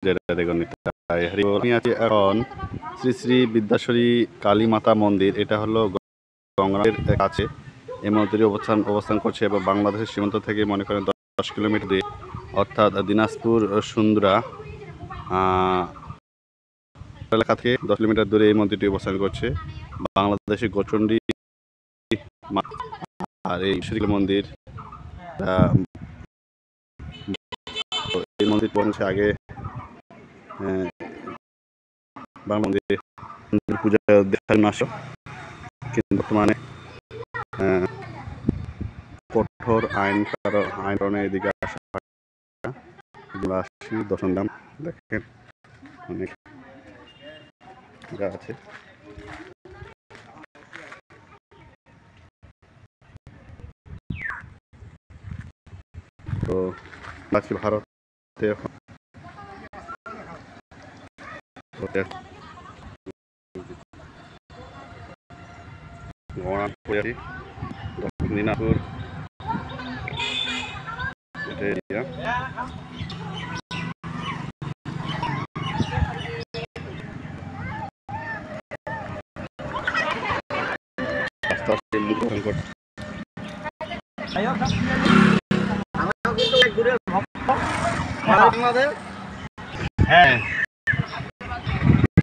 যেটা দেখুন আমি আছি এখন শ্রী শ্রী বিদ্যাশ্বরী কালী মাতা মন্দির। এটা হলো গঙ্গার কাছে এই মন্দিরে অবস্থান করছে এবং বাংলাদেশের সীমান্ত থেকে মনে করেন 10 কিলোমিটার দূরে, অর্থাৎ দিনাজপুর সুন্দরা এলাকা থেকে 10 কিলোমিটার দূরে এই মন্দিরটি অবস্থান করছে। বাংলাদেশের গোচণ্ডী আর এই শ্রী মন্দির, এই মন্দির পৌঁছে আগে বাংলা মন্দির পূজা দেখার জন্য আসো, কিন্তু বর্তমানে কঠোর আইন কারণে এদিকে আসা আসি। দর্শন দাম দেখেন অনেক আছে। তো আছি ভারতে এখন দক্ষিণ দিনাজপুর এটা এরিয়া। হ্যাঁ